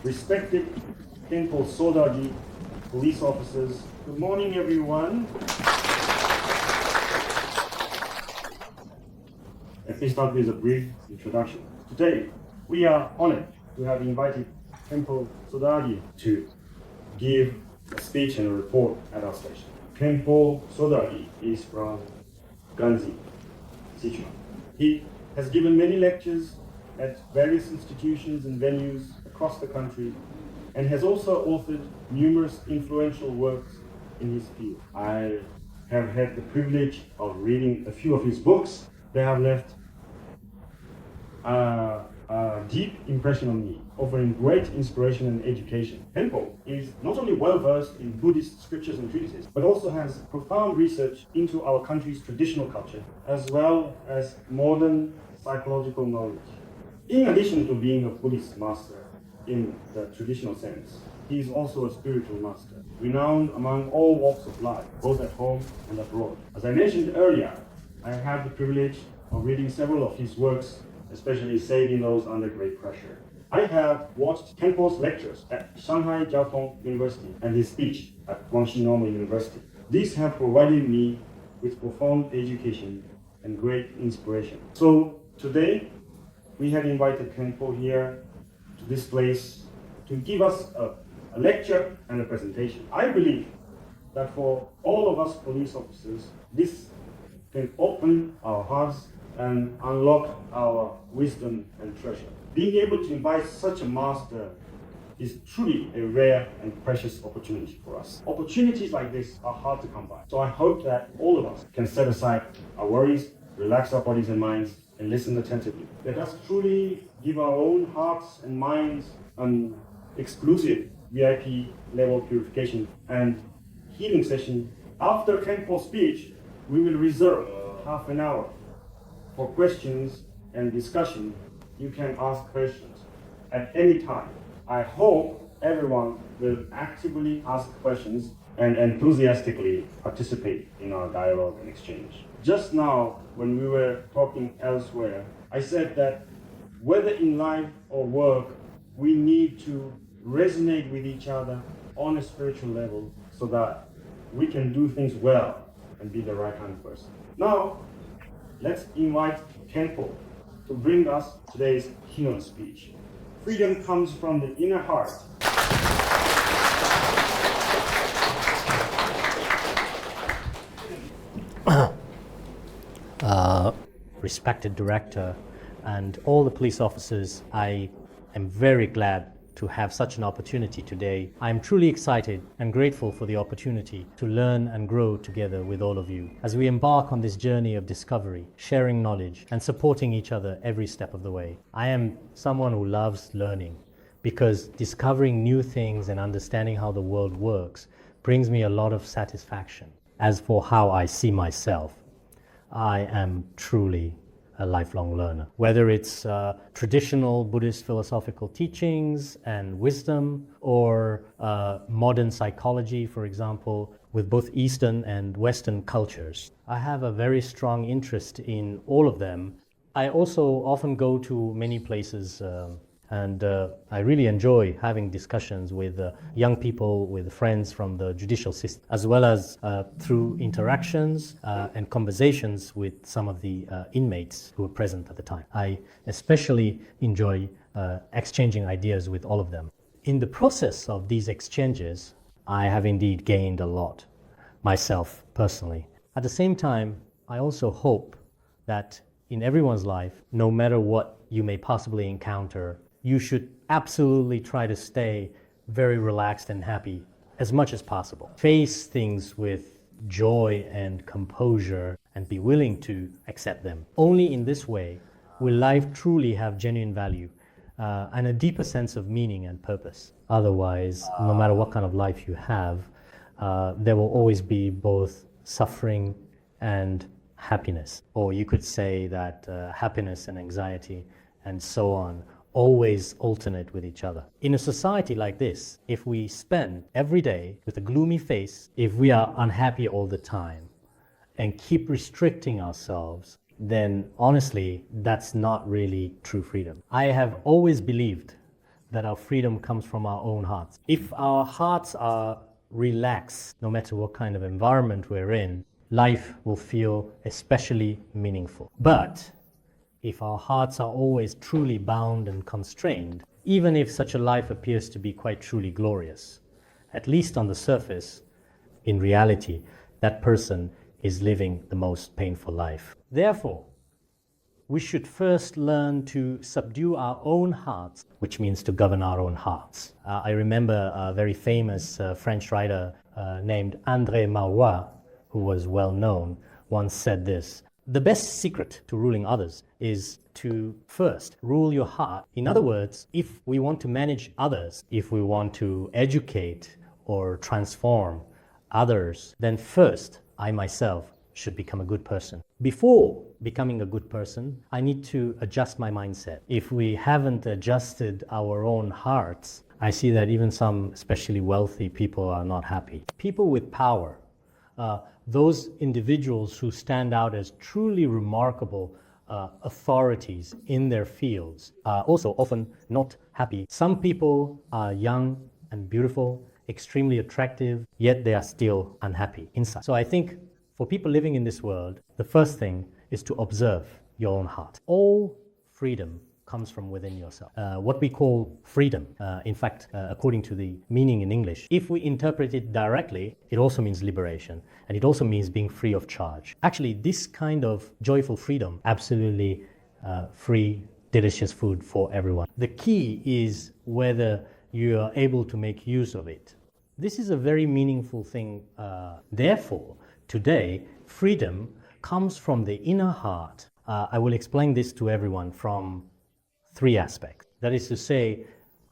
respected Kenpo Sodargye police officers. Good morning, everyone. Let me start with a brief introduction. Today, we are honored to have invited Kenpo Sodargye to give a speech and a report at our station. Kenpo Sodargye is from Ganzi, Sichuan. He has given many lectures at various institutions and venues across the country and has also authored numerous influential works in his field. I have had the privilege of reading a few of his books. They have left a deep impression on me, offering great inspiration and education. Kenpo is not only well-versed in Buddhist scriptures and treatises, but also has profound research into our country's traditional culture, as well as modern psychological knowledge. In addition to being a Buddhist master in the traditional sense, he is also a spiritual master, renowned among all walks of life, both at home and abroad. As I mentioned earlier, I have the privilege of reading several of his works, especially Saving Those Under Great Pressure. I have watched Kenpo's lectures at Shanghai Jiao Tong University and his speech at Guangxi Normal University. These have provided me with profound education and great inspiration. So today, we have invited Kenpo here to this place to give us a lecture and a presentation. I believe that for all of us police officers, this can open our hearts and unlock our wisdom and treasure. Being able to invite such a master is truly a rare and precious opportunity for us. Opportunities like this are hard to come by. So I hope that all of us can set aside our worries, relax our bodies and minds, and listen attentively. Let us truly give our own hearts and minds an exclusive VIP level purification and healing session. After Kenpo's speech, we will reserve half an hour for questions and discussion. You can ask questions at any time. I hope everyone will actively ask questions and enthusiastically participate in our dialogue and exchange. Just now, when we were talking elsewhere, I said that whether in life or work, we need to resonate with each other on a spiritual level so that we can do things well and be the right kind of person. Now, let's invite Kenpo to bring us today's keynote speech. Freedom comes from the inner heart. Respected director and all the police officers, I am very glad to have such an opportunity today. I am truly excited and grateful for the opportunity to learn and grow together with all of you as we embark on this journey of discovery, sharing knowledge, and supporting each other every step of the way. I am someone who loves learning because discovering new things and understanding how the world works brings me a lot of satisfaction. As for how I see myself, I am truly a lifelong learner. Whether it's traditional Buddhist philosophical teachings and wisdom, or modern psychology, for example, with both Eastern and Western cultures. I have a very strong interest in all of them. I also often go to many places and I really enjoy having discussions with young people, with friends from the judicial system, as well as through interactions and conversations with some of the inmates who were present at the time. I especially enjoy exchanging ideas with all of them. In the process of these exchanges, I have indeed gained a lot, myself personally. At the same time, I also hope that in everyone's life, no matter what you may possibly encounter, you should absolutely try to stay very relaxed and happy as much as possible. Face things with joy and composure and be willing to accept them. Only in this way will life truly have genuine value and a deeper sense of meaning and purpose. Otherwise, no matter what kind of life you have, there will always be both suffering and happiness. Or you could say that happiness and anxiety and so on always alternate with each other. In a society like this, if we spend every day with a gloomy face, if we are unhappy all the time and keep restricting ourselves, then honestly, that's not really true freedom. I have always believed that our freedom comes from our own hearts. If our hearts are relaxed, no matter what kind of environment we're in, life will feel especially meaningful. But if our hearts are always truly bound and constrained, even if such a life appears to be quite truly glorious, at least on the surface, in reality, that person is living the most painful life. Therefore, we should first learn to subdue our own hearts, which means to govern our own hearts. I remember a very famous French writer named André Malraux, who was well known, once said this: "The best secret to ruling others is to first rule your heart." In other words, if we want to manage others, if we want to educate or transform others, then first I myself should become a good person. Before becoming a good person, I need to adjust my mindset. If we haven't adjusted our own hearts, I see that even some especially wealthy people are not happy. People with power, those individuals who stand out as truly remarkable authorities in their fields, are also often not happy. Some people are young and beautiful, extremely attractive, yet they are still unhappy inside. So I think for people living in this world, the first thing is to observe your own heart. All freedom comes from within yourself. What we call freedom, in fact, according to the meaning in English, if we interpret it directly, it also means liberation, and it also means being free of charge. Actually, this kind of joyful freedom, absolutely free, delicious food for everyone. The key is whether you are able to make use of it. This is a very meaningful thing. Therefore, today, freedom comes from the inner heart. I will explain this to everyone from three aspects. That is to say,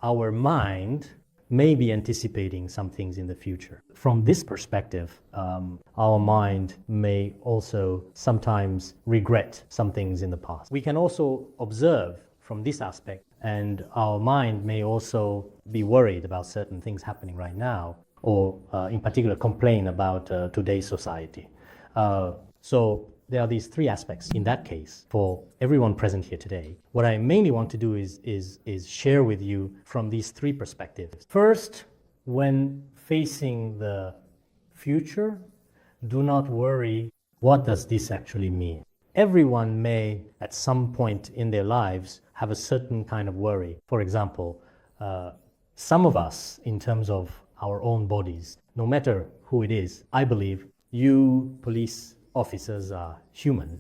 our mind may be anticipating some things in the future. From this perspective, our mind may also sometimes regret some things in the past. We can also observe from this aspect, and our mind may also be worried about certain things happening right now, or in particular complain about today's society. So there are these three aspects in that case for everyone present here today. What I mainly want to do is share with you from these three perspectives. First, when facing the future, do not worry, what does this actually mean? Everyone may, at some point in their lives, have a certain kind of worry. For example, some of us, in terms of our own bodies, no matter who it is, I believe you police officers are human,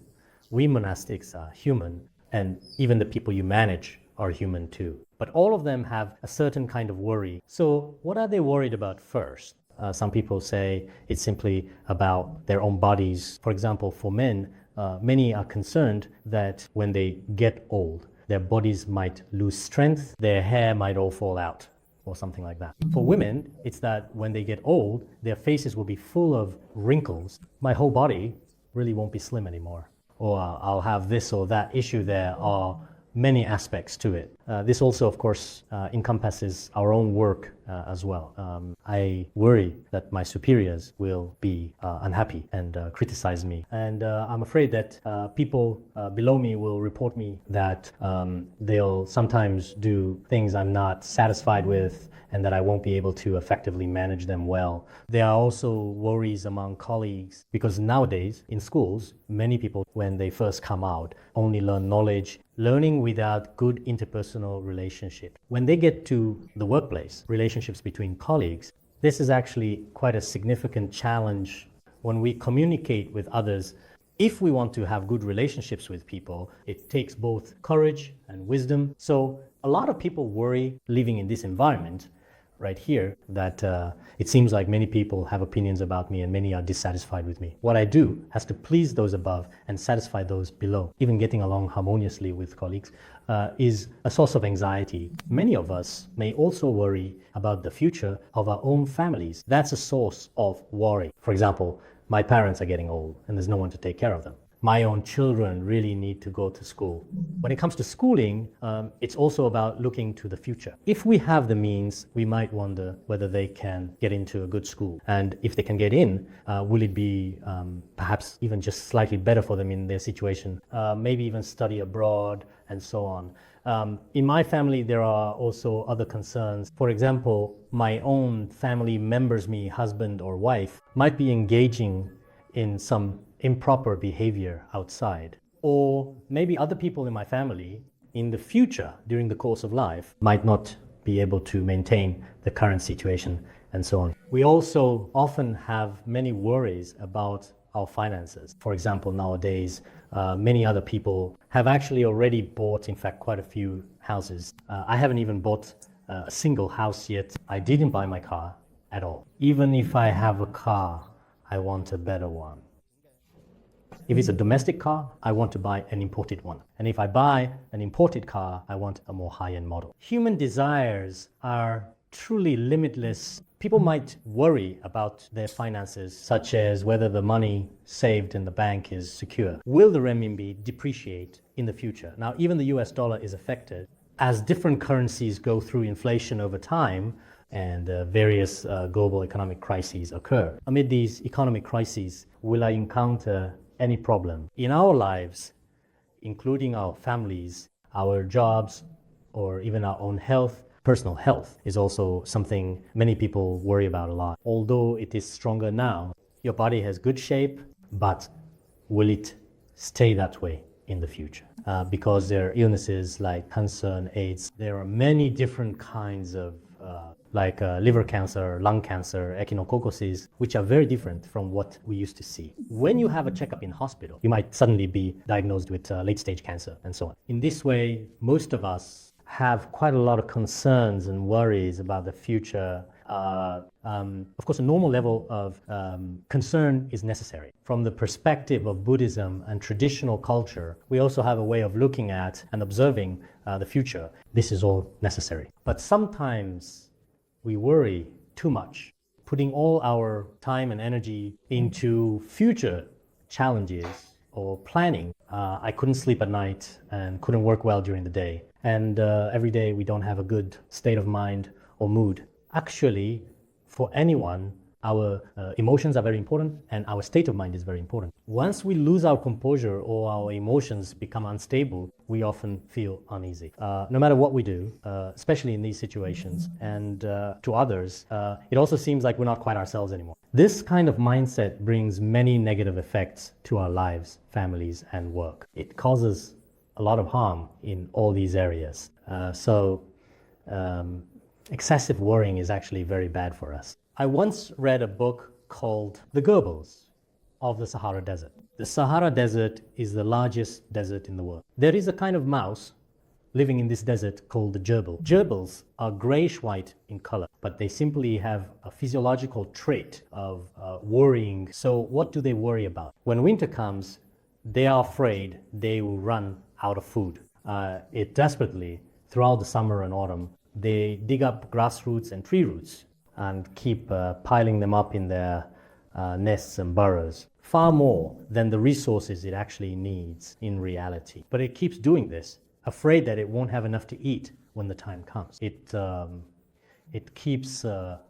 we monastics are human, and even the people you manage are human too. But all of them have a certain kind of worry. So what are they worried about first? Some people say it's simply about their own bodies. For example, for men, many are concerned that when they get old, their bodies might lose strength, their hair might all fall out, or something like that. For women, it's that when they get old, their faces will be full of wrinkles. My whole body really won't be slim anymore. Or I'll have this or that issue. There are many aspects to it. This also, of course, encompasses our own work as well. I worry that my superiors will be unhappy and criticize me. And I'm afraid that people below me will report me that they'll sometimes do things I'm not satisfied with, and that I won't be able to effectively manage them well. There are also worries among colleagues, because nowadays in schools, many people, when they first come out, only learn knowledge, learning without good interpersonal relationship. When they get to the workplace, relationships between colleagues, this is actually quite a significant challenge. When we communicate with others, if we want to have good relationships with people, it takes both courage and wisdom. So a lot of people worry living in this environment right here that it seems like many people have opinions about me and many are dissatisfied with me. What I do has to please those above and satisfy those below. Even getting along harmoniously with colleagues is a source of anxiety. Many of us may also worry about the future of our own families. That's a source of worry. For example, my parents are getting old and there's no one to take care of them. my own children really need to go to school. When it comes to schooling, it's also about looking to the future. If we have the means, we might wonder whether they can get into a good school. And if they can get in, will it be perhaps even just slightly better for them in their situation? Maybe even study abroad and so on. In my family, there are also other concerns. For example, my own family members, me, husband or wife, might be engaging in some improper behavior outside. Or maybe other people in my family in the future, during the course of life, might not be able to maintain the current situation and so on. We also often have many worries about our finances. For example, nowadays, many other people have actually already bought, in fact, quite a few houses. I haven't even bought a single house yet. I didn't buy my car at all. Even if I have a car, I want a better one. If it's a domestic car, I want to buy an imported one. And if I buy an imported car, I want a more high-end model. Human desires are truly limitless. People might worry about their finances, such as whether the money saved in the bank is secure. Will the renminbi depreciate in the future? Now, even the US dollar is affected. As different currencies go through inflation over time, and various global economic crises occur. Amid these economic crises, will I encounter any problem in our lives, including our families, our jobs, or even our own health? Personal health is also something many people worry about a lot. Although it is stronger now, your body has good shape, but will it stay that way in the future? Because there are illnesses like cancer and AIDS. There are many different kinds of liver cancer, lung cancer, echinococcosis, which are very different from what we used to see. When you have a checkup in hospital, you might suddenly be diagnosed with late-stage cancer and so on. In this way, most of us have quite a lot of concerns and worries about the future. Of course, a normal level of concern is necessary. From the perspective of Buddhism and traditional culture, we also have a way of looking at and observing the future. This is all necessary. But sometimes we worry too much, putting all our time and energy into future challenges or planning. I couldn't sleep at night and couldn't work well during the day. And every day we don't have a good state of mind or mood. Actually, for anyone, our emotions are very important and our state of mind is very important. Once we lose our composure or our emotions become unstable, we often feel uneasy. No matter what we do, especially in these situations, and to others, it also seems like we're not quite ourselves anymore. This kind of mindset brings many negative effects to our lives, families, and work. It causes a lot of harm in all these areas. Excessive worrying is actually very bad for us. I once read a book called The Gerbils of the Sahara Desert. The Sahara Desert is the largest desert in the world. There is a kind of mouse living in this desert called the gerbil. Gerbils are grayish-white in color, but they simply have a physiological trait of worrying. So what do they worry about? When winter comes, they are afraid they will run out of food. Desperately, throughout the summer and autumn, they dig up grass roots and tree roots and keep piling them up in their nests and burrows, far more than the resources it actually needs in reality. But it keeps doing this, afraid that it won't have enough to eat when the time comes. It keeps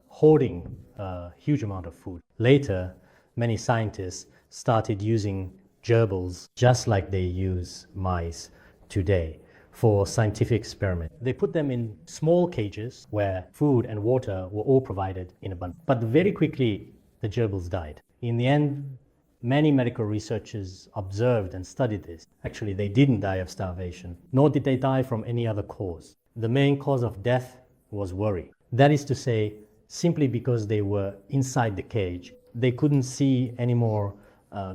hoarding a huge amount of food. Later, many scientists started using gerbils just like they use mice today for scientific experiment. They put them in small cages where food and water were all provided in abundance. But very quickly, the gerbils died. In the end, many medical researchers observed and studied this. Actually, they didn't die of starvation, nor did they die from any other cause. The main cause of death was worry. That is to say, simply because they were inside the cage, they couldn't see any more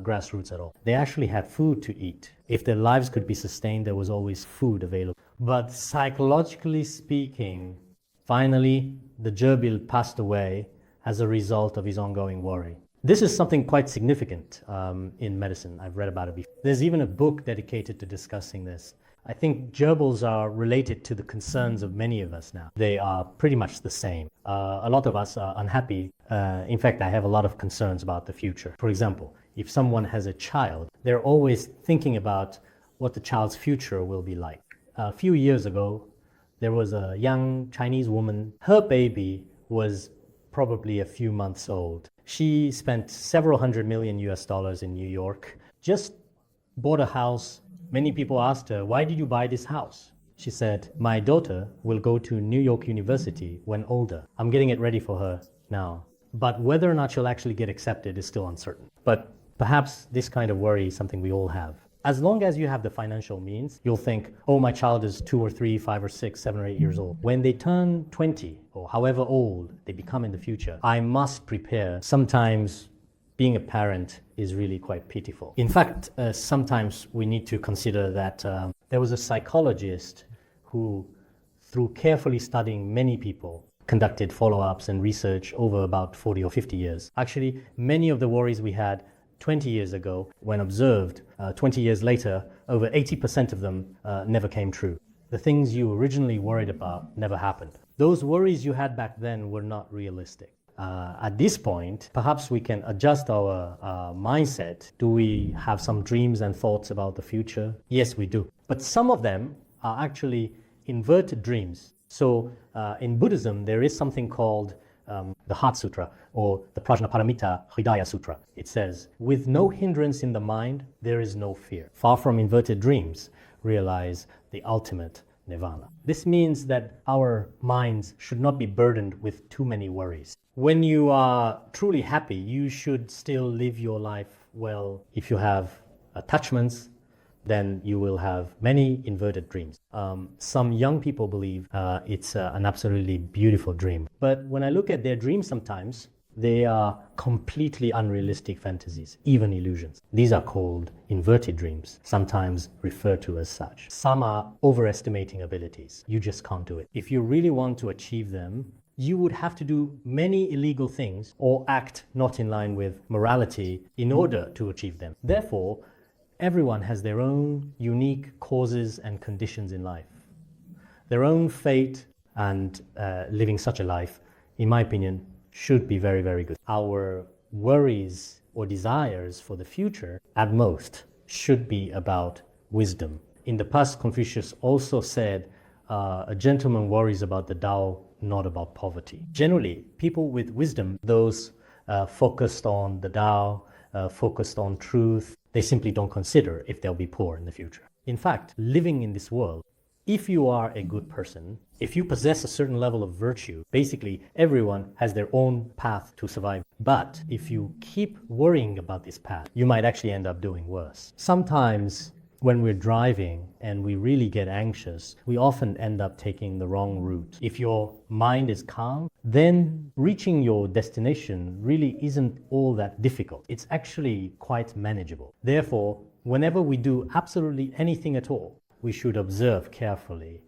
grassroots at all. They actually had food to eat. If their lives could be sustained, there was always food available. But psychologically speaking, finally, the gerbil passed away as a result of his ongoing worry. This is something quite significant in medicine. I've read about it before. There's even a book dedicated to discussing this. I think gerbils are related to the concerns of many of us now. They are pretty much the same. A lot of us are unhappy. In fact, I have a lot of concerns about the future. For example, if someone has a child, they're always thinking about what the child's future will be like. A few years ago, there was a young Chinese woman. Her baby was probably a few months old. She spent several $100 million in New York, just bought a house. Many people asked her, "Why did you buy this house?" She said, "My daughter will go to New York University when older. I'm getting it ready for her now. But whether or not she'll actually get accepted is still uncertain." But perhaps this kind of worry is something we all have. As long as you have the financial means, you'll think, "Oh, my child is 2 or 3, 5 or 6, 7 or 8 years old. When they turn 20 or however old they become in the future, I must prepare." Sometimes being a parent is really quite pitiful. In fact, sometimes we need to consider that there was a psychologist who, through carefully studying many people, conducted follow-ups and research over about 40 or 50 years. Actually, many of the worries we had 20 years ago, when observed 20 years later, over 80% of them never came true. The things you originally worried about never happened. Those worries you had back then were not realistic. At this point, perhaps we can adjust our mindset. Do we have some dreams and thoughts about the future? Yes, we do. But some of them are actually inverted dreams. So in Buddhism, there is something called the Heart Sutra, or the Prajnaparamita Hridaya Sutra. It says, "With no hindrance in the mind, there is no fear. Far from inverted dreams, realize the ultimate nirvana." This means that our minds should not be burdened with too many worries. When you are truly happy, you should still live your life well. If you have attachments, then you will have many inverted dreams. Some young people believe it's an absolutely beautiful dream. But when I look at their dreams sometimes, they are completely unrealistic fantasies, even illusions. These are called inverted dreams, sometimes referred to as such. Some are overestimating abilities. You just can't do it. If you really want to achieve them, you would have to do many illegal things or act not in line with morality in order to achieve them. Therefore, everyone has their own unique causes and conditions in life, their own fate, and living such a life, in my opinion, should be very, very good. Our worries or desires for the future, at most, should be about wisdom. In the past, Confucius also said, a gentleman worries about the Tao, not about poverty. Generally, people with wisdom, those focused on the Tao, focused on truth, they simply don't consider if they'll be poor in the future. In fact, living in this world, if you are a good person, if you possess a certain level of virtue, basically everyone has their own path to survive. But if you keep worrying about this path, you might actually end up doing worse. Sometimes when we're driving and we really get anxious, we often end up taking the wrong route. If your mind is calm, then reaching your destination really isn't all that difficult. It's actually quite manageable. Therefore, whenever we do absolutely anything at all, we should observe carefully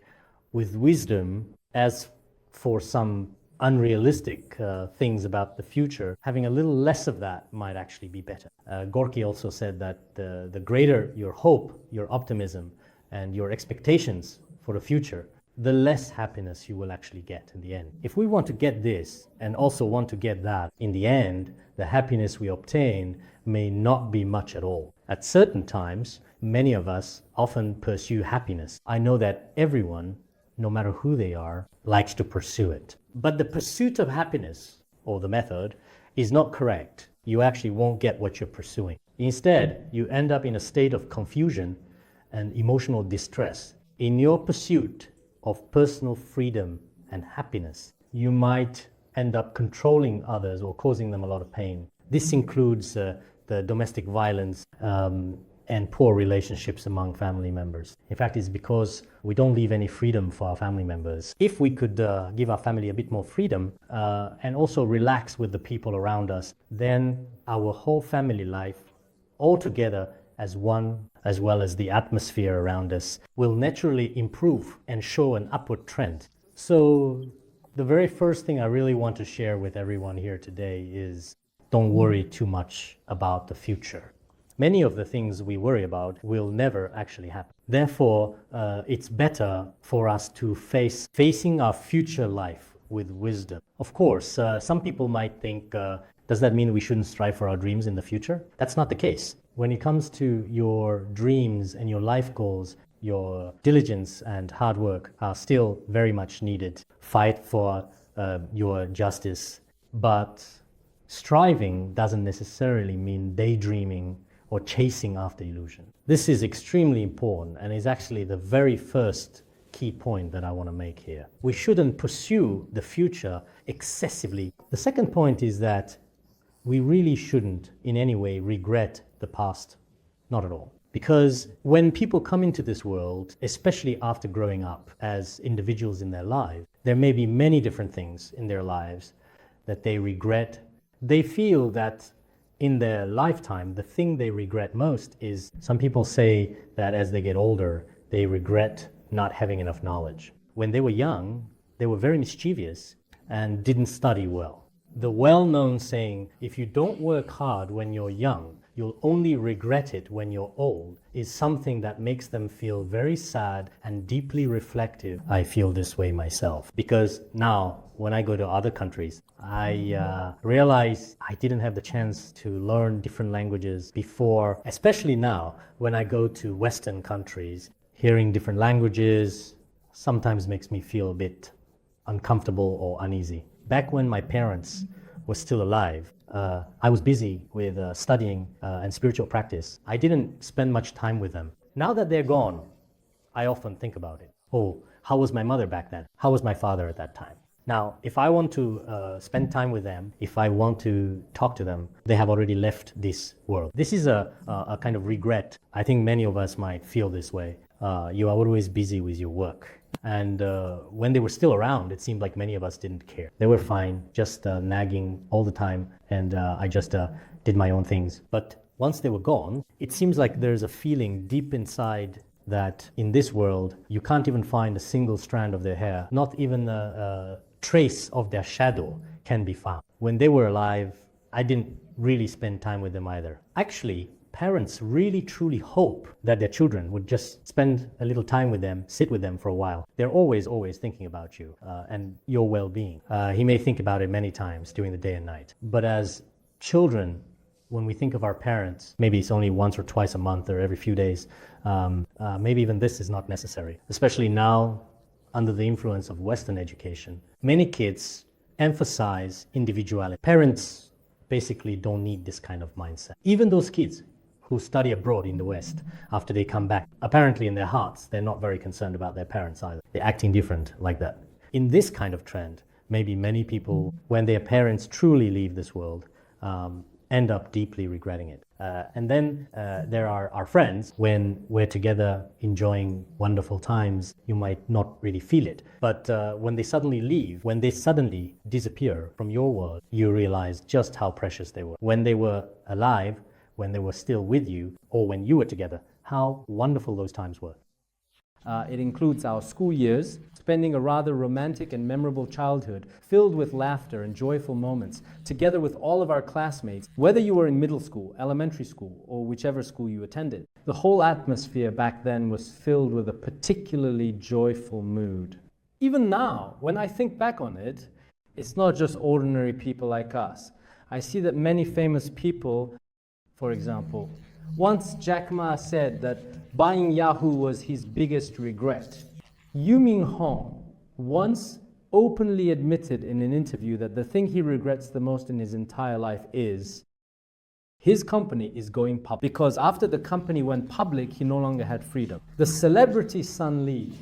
with wisdom. As for some unrealistic things about the future, having a little less of that might actually be better. Gorky also said that the greater your hope, your optimism, and your expectations for the future, the less happiness you will actually get in the end. If we want to get this and also want to get that, in the end, the happiness we obtain may not be much at all. At certain times, many of us often pursue happiness. I know that everyone, no matter who they are, likes to pursue it. But the pursuit of happiness, or the method, is not correct. You actually won't get what you're pursuing. Instead, you end up in a state of confusion and emotional distress. In your pursuit of personal freedom and happiness, you might end up controlling others or causing them a lot of pain. This includes the domestic violence and poor relationships among family members. In fact, it's because we don't leave any freedom for our family members. If we could give our family a bit more freedom and also relax with the people around us, then our whole family life, all together as one, as well as the atmosphere around us, will naturally improve and show an upward trend. So the very first thing I really want to share with everyone here today is don't worry too much about the future. Many of the things we worry about will never actually happen. Therefore, it's better for us to facing our future life with wisdom. Of course, some people might think Does that mean we shouldn't strive for our dreams in the future? That's not the case. When it comes to your dreams and your life goals, your diligence and hard work are still very much needed. Fight for your justice, but striving doesn't necessarily mean daydreaming or chasing after illusion. This is extremely important and is actually the very first key point that I want to make here. We shouldn't pursue the future excessively. The second point is that we really shouldn't in any way regret the past. Not at all. Because when people come into this world, especially after growing up as individuals in their lives, there may be many different things in their lives that they regret. They feel that in their lifetime, the thing they regret most is, some people say that as they get older, they regret not having enough knowledge. When they were young, they were very mischievous and didn't study well. The well-known saying, if you don't work hard when you're young, you'll only regret it when you're old, is something that makes them feel very sad and deeply reflective. I feel this way myself because now when I go to other countries, I realize I didn't have the chance to learn different languages before, especially now when I go to Western countries. Hearing different languages sometimes makes me feel a bit uncomfortable or uneasy. Back when my parents were still alive, I was busy with studying and spiritual practice. I didn't spend much time with them. Now that they're gone, I often think about it. Oh, how was my mother back then? How was my father at that time? Now, if I want to spend time with them, if I want to talk to them, they have already left this world. This is a kind of regret. I think many of us might feel this way. You are always busy with your work. And when they were still around, it seemed like many of us didn't care. They were fine, just nagging all the time, and I just did my own things. But once they were gone, it seems like there's a feeling deep inside that in this world, you can't even find a single strand of their hair, not even a trace of their shadow can be found. When they were alive, I didn't really spend time with them either. Actually, parents really truly hope that their children would just spend a little time with them, sit with them for a while. They're always thinking about you and your well-being. He may think about it many times during the day and night. But as children, when we think of our parents, maybe it's only once or twice a month or every few days. Maybe even this is not necessary, especially now under the influence of Western education. Many kids emphasize individuality. Parents basically don't need this kind of mindset. Even those kids who study abroad in the West, after they come back, apparently in their hearts, they're not very concerned about their parents either. They're acting different like that. In this kind of trend, maybe many people, when their parents truly leave this world, end up deeply regretting it. And then there are our friends. When we're together enjoying wonderful times, you might not really feel it. But when they suddenly leave, when they suddenly disappear from your world, you realize just how precious they were. When they were alive, when they were still with you, or when you were together, how wonderful those times were. It includes our school years, spending a rather romantic and memorable childhood filled with laughter and joyful moments, together with all of our classmates, whether you were in middle school, elementary school, or whichever school you attended. The whole atmosphere back then was filled with a particularly joyful mood. Even now, when I think back on it, it's not just ordinary people like us. I see that many famous people, for example, once Jack Ma said that buying Yahoo was his biggest regret. Yu Ming-hong once openly admitted in an interview that the thing he regrets the most in his entire life is his company is going public, because after the company went public, he no longer had freedom. The celebrity Sun Li,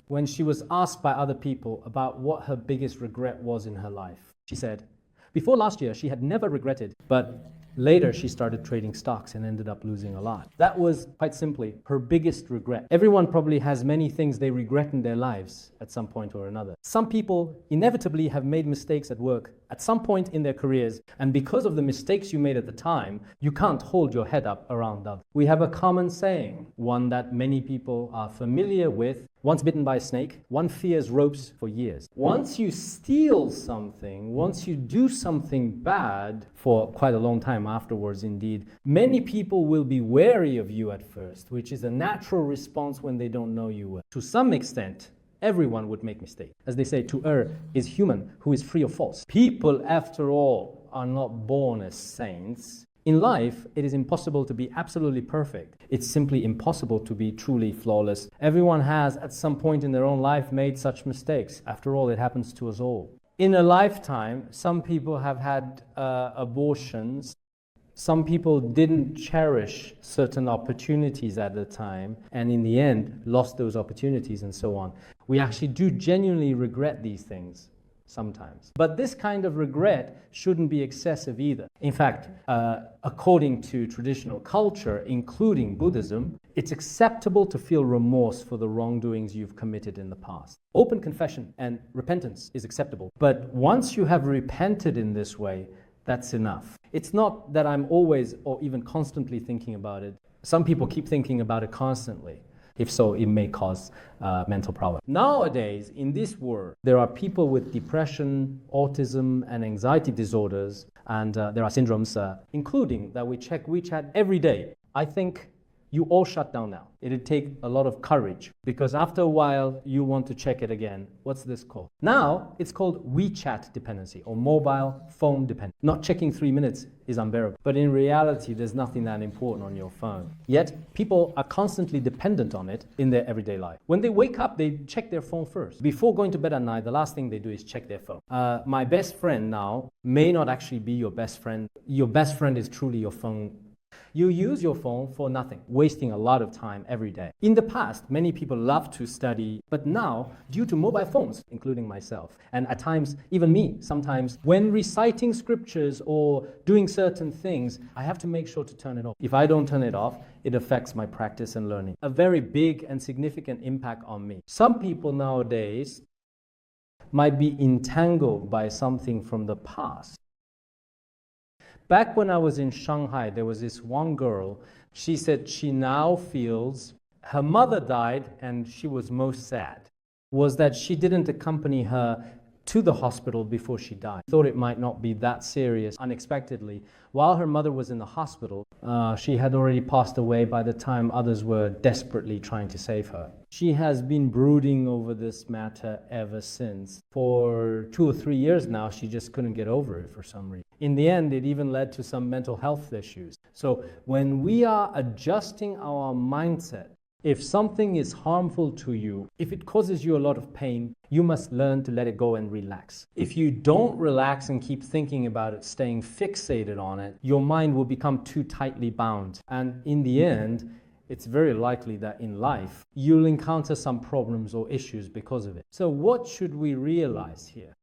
when she was asked by other people about what her biggest regret was in her life, she said, before last year, she had never regretted, but later, she started trading stocks and ended up losing a lot. That was, quite simply, her biggest regret. Everyone probably has many things they regret in their lives at some point or another. Some people inevitably have made mistakes at work at some point in their careers, and because of the mistakes you made at the time, you can't hold your head up around others. We have a common saying, one that many people are familiar with. Once bitten by a snake, one fears ropes for years. Once you steal something, once you do something bad, for quite a long time afterwards indeed, many people will be wary of you at first, which is a natural response when they don't know you well. To some extent, everyone would make mistakes. As they say, to err is human, who is free of faults. People, after all, are not born as saints. In life, it is impossible to be absolutely perfect. It's simply impossible to be truly flawless. Everyone has, at some point in their own life, made such mistakes. After all, it happens to us all. In a lifetime, some people have had abortions. Some people didn't cherish certain opportunities at the time, and in the end, lost those opportunities and so on. We actually do genuinely regret these things sometimes. But this kind of regret shouldn't be excessive either. In fact, according to traditional culture, including Buddhism, it's acceptable to feel remorse for the wrongdoings you've committed in the past. Open confession and repentance is acceptable. But once you have repented in this way, that's enough. It's not that I'm always or even constantly thinking about it. Some people keep thinking about it constantly. If so, it may cause mental problems. Nowadays, in this world, there are people with depression, autism, and anxiety disorders, and there are syndromes, including that we check WeChat every day. I think you all shut down now. It'd take a lot of courage, because after a while, you want to check it again. What's this called? Now, it's called WeChat dependency, or mobile phone dependency. Not checking 3 minutes is unbearable, but in reality, there's nothing that important on your phone. Yet, people are constantly dependent on it in their everyday life. When they wake up, they check their phone first. Before going to bed at night, the last thing they do is check their phone. My best friend now may not actually be your best friend. Your best friend is truly your phone. You use your phone for nothing, wasting a lot of time every day. In the past, many people loved to study, but now, due to mobile phones, including myself, and at times, even me, sometimes, when reciting scriptures or doing certain things, I have to make sure to turn it off. If I don't turn it off, it affects my practice and learning. A very big and significant impact on me. Some people nowadays might be entangled by something from the past. Back when I was in Shanghai, there was this one girl. She said she now feels her mother died and she was most sad. Was that she didn't accompany her to the hospital before she died. Thought it might not be that serious. Unexpectedly, while her mother was in the hospital, she had already passed away by the time others were desperately trying to save her. She has been brooding over this matter ever since. For 2 or 3 years now, she just couldn't get over it for some reason. In the end, it even led to some mental health issues. So when we are adjusting our mindset, if something is harmful to you, if it causes you a lot of pain, you must learn to let it go and relax. If you don't relax and keep thinking about it, staying fixated on it, your mind will become too tightly bound. And in the end, it's very likely that in life, you'll encounter some problems or issues because of it. So what should we realize here?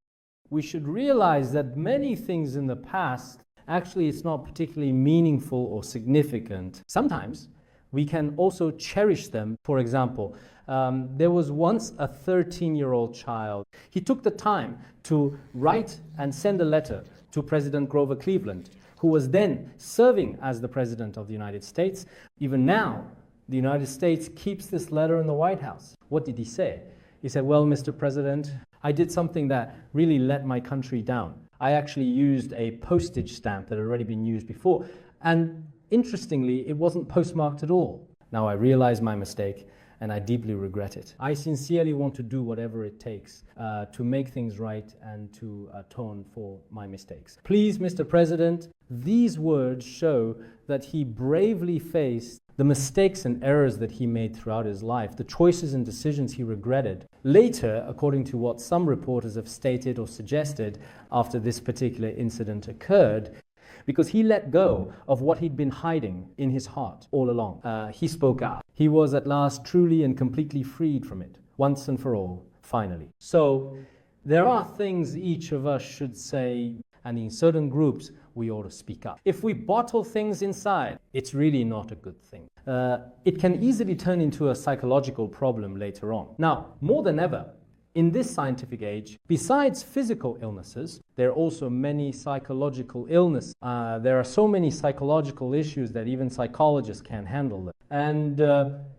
We should realize that many things in the past, actually it's not particularly meaningful or significant. Sometimes we can also cherish them. For example, there was once a 13-year-old child. He took the time to write and send a letter to President Grover Cleveland, who was then serving as the President of the United States. Even now, the United States keeps this letter in the White House. What did he say? He said, "Well, Mr. President, I did something that really let my country down. I actually used a postage stamp that had already been used before. And interestingly, it wasn't postmarked at all. Now I realize my mistake and I deeply regret it. I sincerely want to do whatever it takes to make things right and to atone for my mistakes. Please, Mr. President," these words show that he bravely faced the mistakes and errors that he made throughout his life, the choices and decisions he regretted. Later, according to what some reporters have stated or suggested after this particular incident occurred, because he let go of what he'd been hiding in his heart all along. He spoke out. He was at last truly and completely freed from it, once and for all, finally. So there are things each of us should say, and in certain groups, we ought to speak up. If we bottle things inside, it's really not a good thing. It can easily turn into a psychological problem later on. Now, more than ever, in this scientific age, besides physical illnesses, there are also many psychological illnesses. There are so many psychological issues that even psychologists can't handle them. And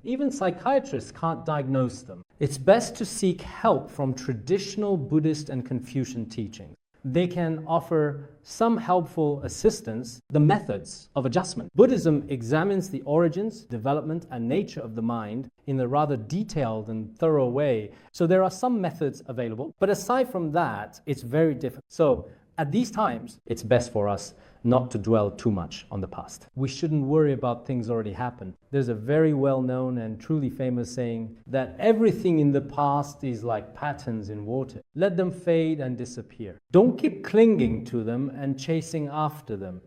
even psychiatrists can't diagnose them. It's best to seek help from traditional Buddhist and Confucian teachings. They can offer some helpful assistance, the methods of adjustment. Buddhism examines the origins, development, and nature of the mind in a rather detailed and thorough way. So there are some methods available, but aside from that, it's very difficult. So At these times, it's best for us not to dwell too much on the past. We shouldn't worry about things already happened. There's a very well-known and truly famous saying that everything in the past is like patterns in water. Let them fade and disappear. Don't keep clinging to them and chasing after them.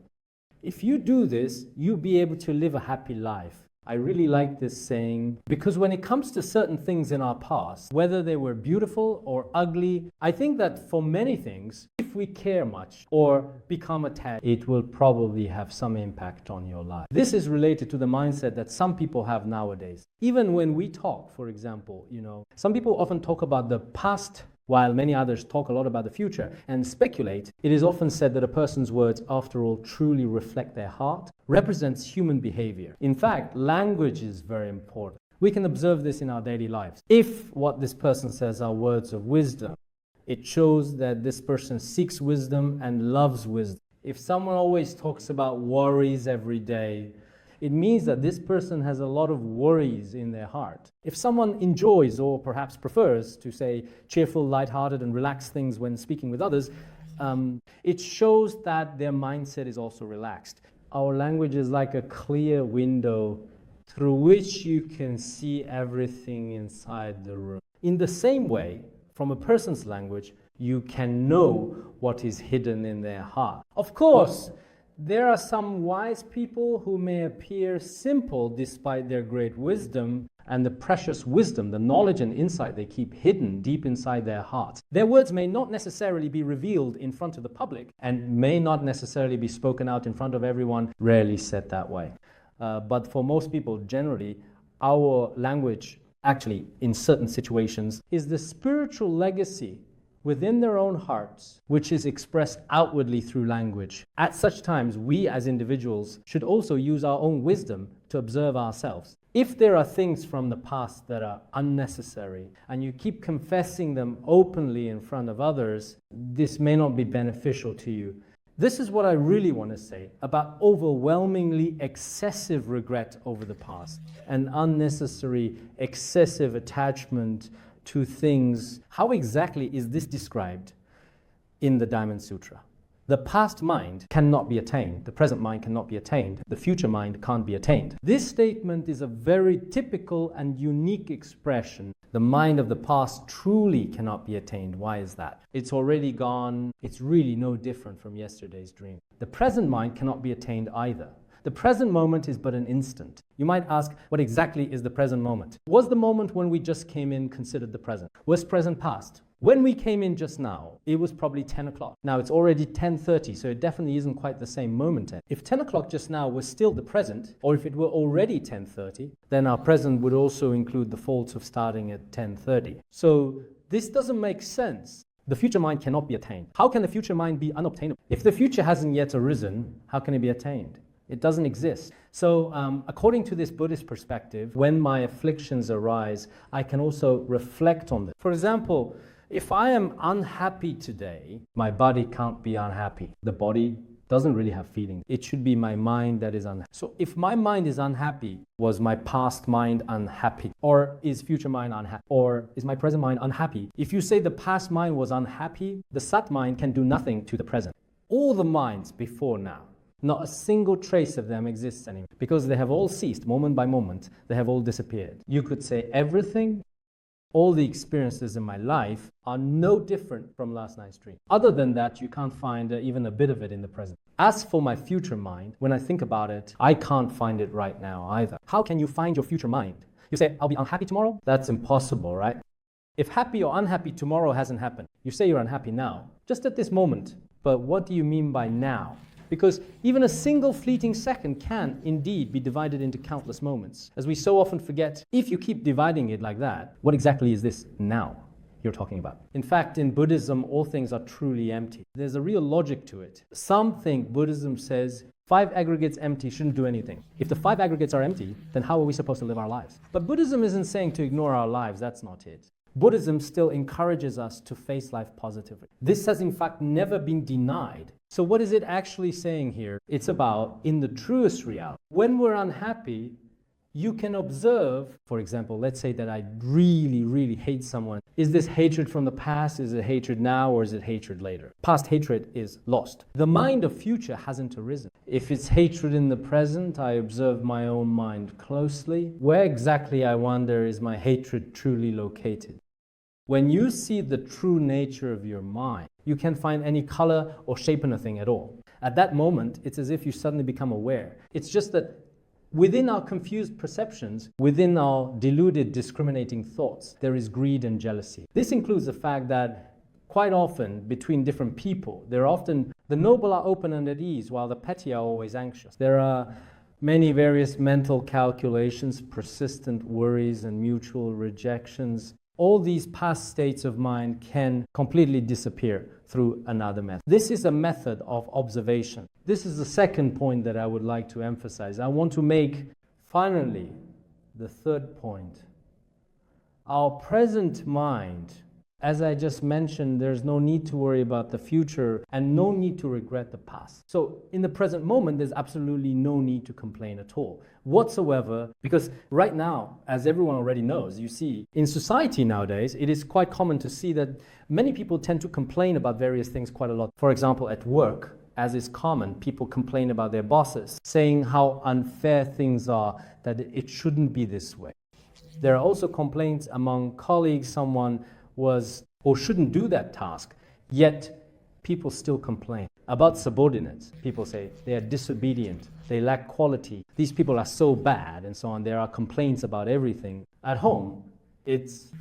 If you do this, you'll be able to live a happy life. I really like this saying because when it comes to certain things in our past, whether they were beautiful or ugly, I think that for many things, if we care much or become attached, it will probably have some impact on your life. This is related to the mindset that some people have nowadays. Even when we talk, for example, some people often talk about the past while many others talk a lot about the future and speculate. It is often said that a person's words, after all, truly reflect their heart, represents human behavior. In fact, language is very important. We can observe this in our daily lives. If what this person says are words of wisdom, it shows that this person seeks wisdom and loves wisdom. If someone always talks about worries every day, it means that this person has a lot of worries in their heart. If someone enjoys or perhaps prefers to say cheerful, lighthearted, and relaxed things when speaking with others, it shows that their mindset is also relaxed. Our language is like a clear window through which you can see everything inside the room. In the same way, from a person's language, you can know what is hidden in their heart. Of course, there are some wise people who may appear simple despite their great wisdom and the precious wisdom, the knowledge and insight they keep hidden deep inside their hearts. Their words may not necessarily be revealed in front of the public and may not necessarily be spoken out in front of everyone, rarely said that way. But for most people, generally, our language, actually, in certain situations, is the spiritual legacy within their own hearts, which is expressed outwardly through language. At such times, we as individuals should also use our own wisdom to observe ourselves. If there are things from the past that are unnecessary and you keep confessing them openly in front of others, this may not be beneficial to you. This is what I really want to say about overwhelmingly excessive regret over the past and unnecessary excessive attachment to things. How exactly is this described in the Diamond Sutra? The past mind cannot be attained. The present mind cannot be attained. The future mind can't be attained. This statement is a very typical and unique expression. The mind of the past truly cannot be attained. Why is that? It's already gone. It's really no different from yesterday's dream. The present mind cannot be attained either. The present moment is but an instant. You might ask, what exactly is the present moment? Was the moment when we just came in considered the present? Was present past? When we came in just now, it was probably 10 o'clock. Now it's already 10:30, so it definitely isn't quite the same moment. If 10 o'clock just now was still the present, or if it were already 10:30, then our present would also include the faults of starting at 10:30. So this doesn't make sense. The future mind cannot be attained. How can the future mind be unobtainable? If the future hasn't yet arisen, how can it be attained? It doesn't exist. So according to this Buddhist perspective, when my afflictions arise, I can also reflect on them. For example, if I am unhappy today, my body can't be unhappy. The body doesn't really have feelings. It should be my mind that is unhappy. So if my mind is unhappy, was my past mind unhappy? Or is future mind unhappy? Or is my present mind unhappy? If you say the past mind was unhappy, the Sat mind can do nothing to the present. All the minds before now, not a single trace of them exists anymore because they have all ceased moment by moment. They have all disappeared. You could say everything, all the experiences in my life are no different from last night's dream. Other than that, you can't find even a bit of it in the present. As for my future mind, when I think about it, I can't find it right now either. How can you find your future mind? You say, I'll be unhappy tomorrow? That's impossible, right? If happy or unhappy tomorrow hasn't happened, you say you're unhappy now, just at this moment. But what do you mean by now? Because even a single fleeting second can indeed be divided into countless moments. As we so often forget, if you keep dividing it like that, what exactly is this now you're talking about? In fact, in Buddhism, all things are truly empty. There's a real logic to it. Some think Buddhism says 5 aggregates empty shouldn't do anything. If the 5 aggregates are empty, then how are we supposed to live our lives? But Buddhism isn't saying to ignore our lives. That's not it. Buddhism still encourages us to face life positively. This has in fact never been denied. So what is it actually saying here? It's about, in the truest reality, when we're unhappy, You can observe, for example, let's say that I really, really hate someone. Is this hatred from the past? Is it hatred now, or is it hatred later? Past hatred is lost. The mind of future hasn't arisen. If it's hatred in the present, I observe my own mind closely. Where exactly, I wonder, is my hatred truly located? When you see the true nature of your mind, you can't find any color or shape in a thing at all. At that moment, it's as if you suddenly become aware. It's just that within our confused perceptions, within our deluded, discriminating thoughts, there is greed and jealousy. This includes the fact that quite often, between different people, the noble are open and at ease, while the petty are always anxious. There are many various mental calculations, persistent worries, and mutual rejections. All these past states of mind can completely disappear through another method. This is a method of observation. This is the second point that I would like to emphasize. I want to make, finally, the third point. Our present mind, as I just mentioned, there's no need to worry about the future and no need to regret the past. So in the present moment, there's absolutely no need to complain at all whatsoever, because right now, as everyone already knows, you see, in society nowadays, it is quite common to see that many people tend to complain about various things quite a lot. For example, at work, as is common, people complain about their bosses, saying how unfair things are, that it shouldn't be this way. There are also complaints among colleagues, someone was or shouldn't do that task, yet people still complain. About subordinates, people say they are disobedient, they lack quality, these people are so bad, and so on. There are complaints about everything. At home, it's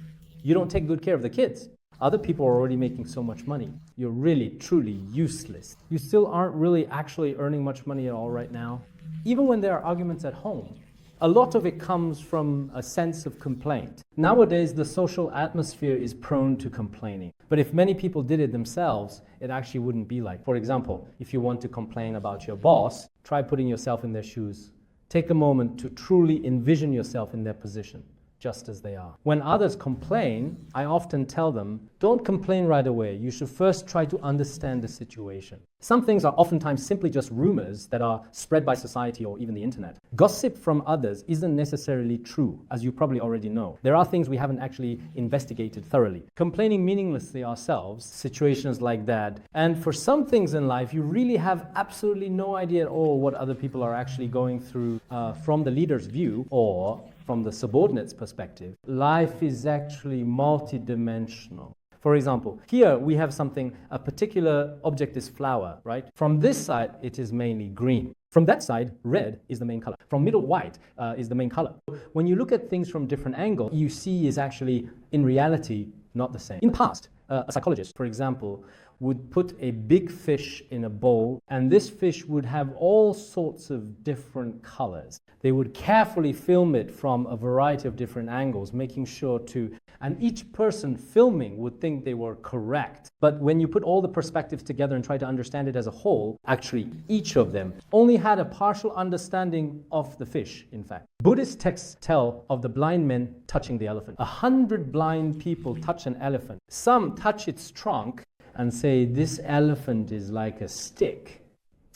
you don't take good care of the kids. Other people are already making so much money. You're really, truly useless. You still aren't really actually earning much money at all right now. Even when there are arguments at home, a lot of it comes from a sense of complaint. Nowadays, the social atmosphere is prone to complaining. But if many people did it themselves, it actually wouldn't be like. For example, if you want to complain about your boss, try putting yourself in their shoes. Take a moment to truly envision yourself in their position, just as they are. When others complain, I often tell them, don't complain right away. You should first try to understand the situation. Some things are oftentimes simply just rumors that are spread by society or even the internet. Gossip from others isn't necessarily true, as you probably already know. There are things we haven't actually investigated thoroughly. Complaining meaninglessly ourselves, situations like that. And for some things in life, you really have absolutely no idea at all what other people are actually going through from the leader's view or from the subordinate's perspective. Life is actually multidimensional. For example, here we have something, a particular object is flower, right? From this side, it is mainly green. From that side, red is the main color. From middle, white is the main color. When you look at things from different angles, you see is actually, in reality, not the same. In the past, a psychologist, for example, would put a big fish in a bowl, and this fish would have all sorts of different colors. They would carefully film it from a variety of different angles, making sure to, and each person filming would think they were correct. But when you put all the perspectives together and try to understand it as a whole, actually each of them only had a partial understanding of the fish, in fact. Buddhist texts tell of the blind men touching the elephant. 100 blind people touch an elephant. Some touch its trunk and say, this elephant is like a stick.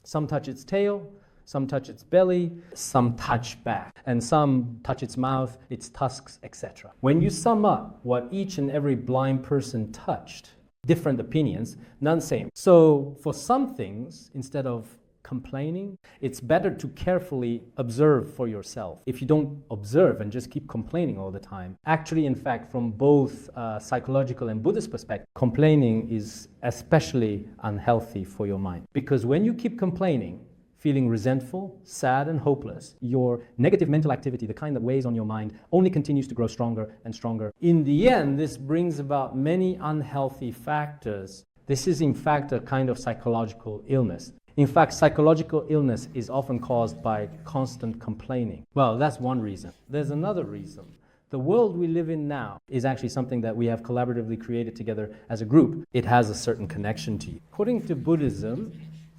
Some touch its tail, some touch its belly, some touch back, and some touch its mouth, its tusks, etc. When you sum up what each and every blind person touched, different opinions, none same. So for some things, instead of complaining, it's better to carefully observe for yourself. If you don't observe and just keep complaining all the time, actually, in fact, from both psychological and Buddhist perspective, complaining is especially unhealthy for your mind. Because when you keep complaining, feeling resentful, sad, and hopeless, your negative mental activity, the kind that weighs on your mind, only continues to grow stronger and stronger. In the end, this brings about many unhealthy factors. This is, in fact, a kind of psychological illness. In fact, psychological illness is often caused by constant complaining. Well, that's one reason. There's another reason. The world we live in now is actually something that we have collaboratively created together as a group. It has a certain connection to you. According to Buddhism,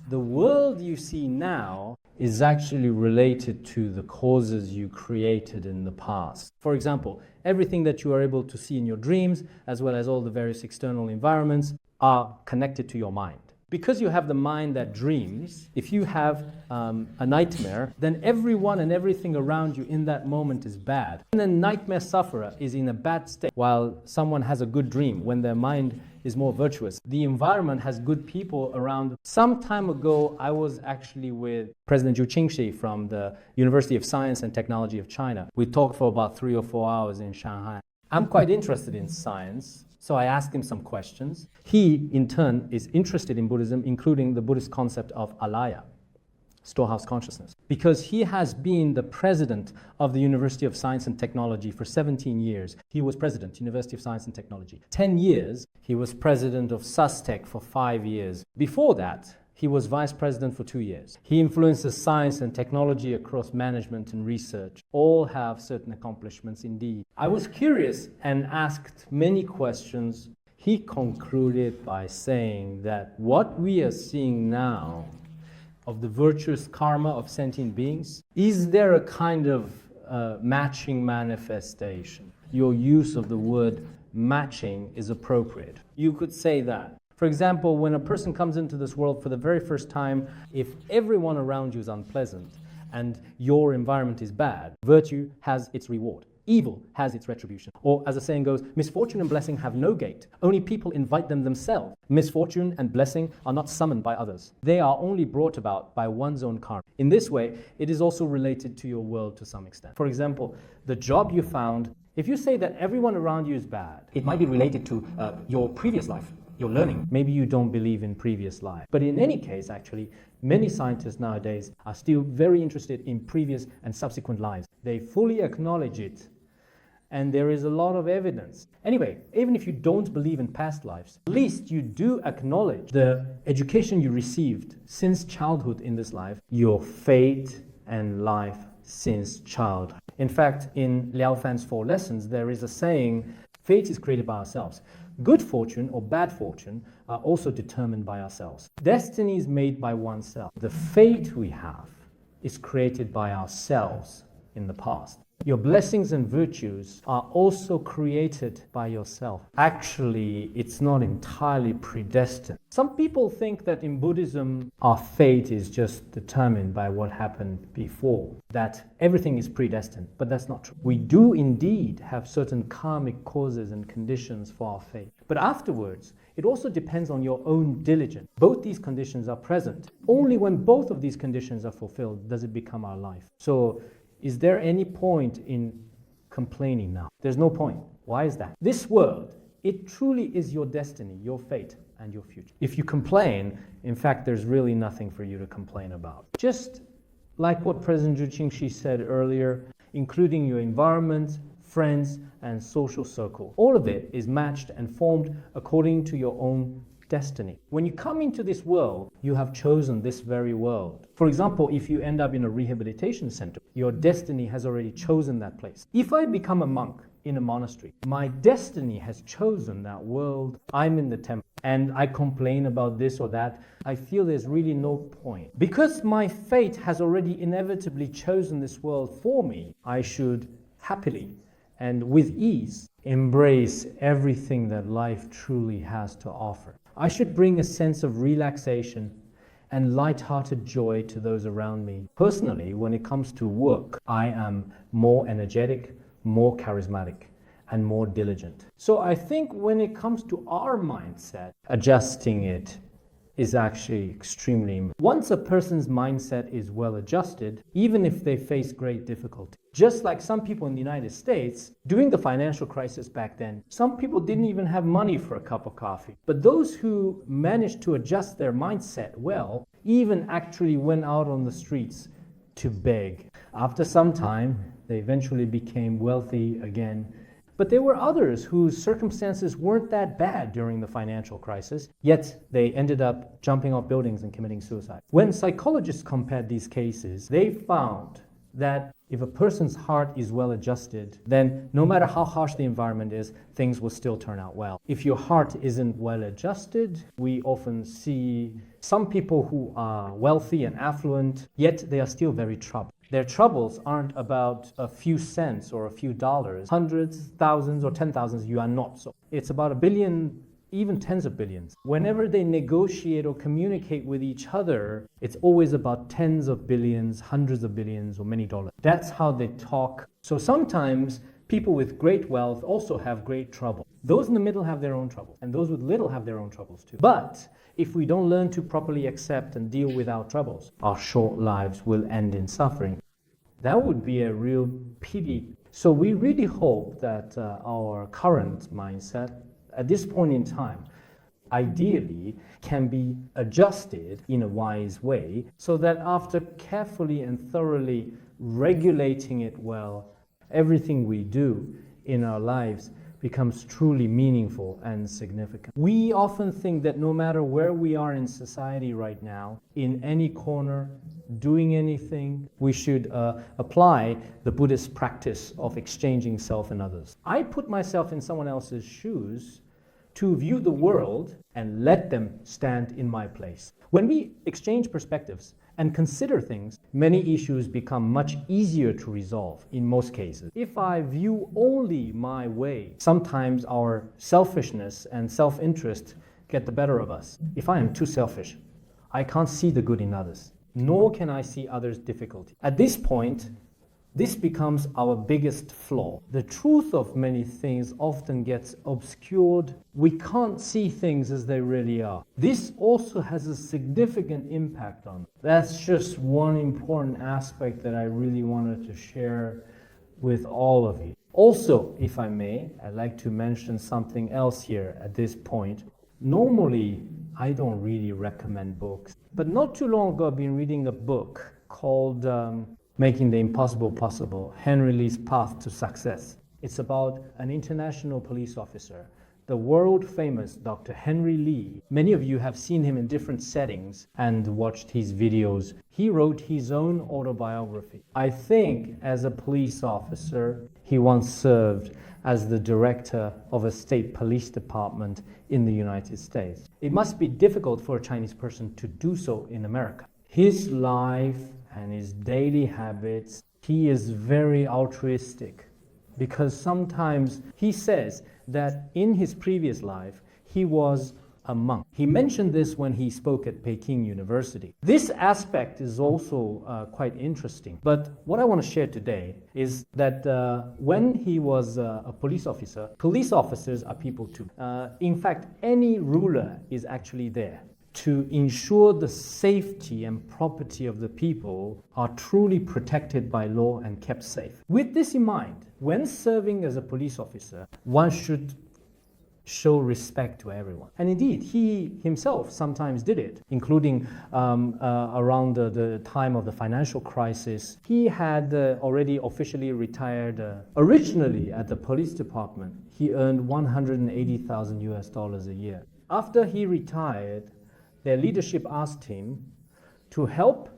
the world you see now is actually related to the causes you created in the past. For example, everything that you are able to see in your dreams, as well as all the various external environments, are connected to your mind. Because you have the mind that dreams, if you have a nightmare, then everyone and everything around you in that moment is bad. And the nightmare sufferer is in a bad state, while someone has a good dream when their mind is more virtuous. The environment has good people around. Some time ago, I was actually with President Zhu Qingxi from the University of Science and Technology of China. We talked for about 3 or 4 hours in Shanghai. I'm quite interested in science, so I asked him some questions. He, in turn, is interested in Buddhism, including the Buddhist concept of alaya, storehouse consciousness, because he has been the president of the University of Science and Technology for 17 years. He was president, University of Science and Technology. 10 years, he was president of SUSTech for 5 years. Before that, he was vice president for 2 years. He influences science and technology across management and research. All have certain accomplishments indeed. I was curious and asked many questions. He concluded by saying that what we are seeing now of the virtuous karma of sentient beings, is there a kind of matching manifestation? Your use of the word matching is appropriate. You could say that. For example, when a person comes into this world for the very first time, if everyone around you is unpleasant and your environment is bad, virtue has its reward. Evil has its retribution. Or, as the saying goes, misfortune and blessing have no gate. Only people invite them themselves. Misfortune and blessing are not summoned by others. They are only brought about by one's own karma. In this way, it is also related to your world to some extent. For example, the job you found, if you say that everyone around you is bad, it might be related to your previous life. You're learning. Maybe you don't believe in previous life. But in any case, actually, many scientists nowadays are still very interested in previous and subsequent lives. They fully acknowledge it, and there is a lot of evidence. Anyway, even if you don't believe in past lives, at least you do acknowledge the education you received since childhood in this life, your fate and life since childhood. In fact, in Liao Fan's 4 lessons, there is a saying, fate is created by ourselves. Good fortune or bad fortune are also determined by ourselves. Destiny is made by oneself. The fate we have is created by ourselves in the past. Your blessings and virtues are also created by yourself. Actually, it's not entirely predestined. Some people think that in Buddhism, our fate is just determined by what happened before, that everything is predestined, but that's not true. We do indeed have certain karmic causes and conditions for our fate. But afterwards, it also depends on your own diligence. Both these conditions are present. Only when both of these conditions are fulfilled does it become our life. So, is there any point in complaining now? There's no point. Why is that? This world, it truly is your destiny, your fate, and your future. If you complain, in fact, there's really nothing for you to complain about. Just like what President Zhu Qingxi said earlier, including your environment, friends, and social circle. All of it is matched and formed according to your own destiny. When you come into this world, you have chosen this very world. For example, if you end up in a rehabilitation center, your destiny has already chosen that place. If I become a monk in a monastery, my destiny has chosen that world. I'm in the temple and I complain about this or that. I feel there's really no point. Because my fate has already inevitably chosen this world for me, I should happily and with ease embrace everything that life truly has to offer. I should bring a sense of relaxation and light-hearted joy to those around me. Personally, when it comes to work, I am more energetic, more charismatic, and more diligent. So I think when it comes to our mindset, adjusting it is actually extremely important. Once a person's mindset is well adjusted, even if they face great difficulty, just like some people in the United States, during the financial crisis back then, some people didn't even have money for a cup of coffee. But those who managed to adjust their mindset well, even actually went out on the streets to beg. After some time, they eventually became wealthy again. But there were others whose circumstances weren't that bad during the financial crisis, yet they ended up jumping off buildings and committing suicide. When psychologists compared these cases, they found that if a person's heart is well adjusted, then no matter how harsh the environment is, things will still turn out well. If your heart isn't well adjusted, we often see some people who are wealthy and affluent, yet they are still very troubled. Their troubles aren't about a few cents or a few dollars, hundreds, thousands, or 10,000 yuan, not so. It's about $1 billion even tens of billions. Whenever they negotiate or communicate with each other, it's always about tens of billions, hundreds of billions, or many dollars. That's how they talk. So sometimes people with great wealth also have great trouble. Those in the middle have their own troubles, and those with little have their own troubles too. But if we don't learn to properly accept and deal with our troubles, our short lives will end in suffering. That would be a real pity. So we really hope that our current mindset at this point in time ideally can be adjusted in a wise way so that after carefully and thoroughly regulating it well, everything we do in our lives becomes truly meaningful and significant. We often think that no matter where we are in society right now, in any corner, doing anything, we should apply the Buddhist practice of exchanging self and others. I put myself in someone else's shoes to view the world and let them stand in my place. When we exchange perspectives and consider things, many issues become much easier to resolve in most cases. If I view only my way, sometimes our selfishness and self-interest get the better of us. If I am too selfish, I can't see the good in others, nor can I see others' difficulty. At this point, this becomes our biggest flaw. The truth of many things often gets obscured. We can't see things as they really are. This also has a significant impact on us. That's just one important aspect that I really wanted to share with all of you. Also, if I may, I'd like to mention something else here at this point. Normally, I don't really recommend books, but not too long ago I've been reading a book called Making the Impossible Possible, Henry Lee's Path to Success. It's about an international police officer, the world-famous Dr. Henry Lee. Many of you have seen him in different settings and watched his videos. He wrote his own autobiography. I think as a police officer, he once served as the director of a state police department in the United States. It must be difficult for a Chinese person to do so in America. His life and his daily habits, he is very altruistic because sometimes he says that in his previous life he was a monk. He mentioned this when he spoke at Peking University. This aspect is also quite interesting. But what I want to share today is that when he was a police officer, police officers are people too. In fact, any ruler is actually there to ensure the safety and property of the people are truly protected by law and kept safe. With this in mind, when serving as a police officer, one should show respect to everyone. And indeed, he himself sometimes did it, including around the time of the financial crisis. He had already officially retired. Originally at the police department, he earned $180,000 a year. After he retired, their leadership asked him to help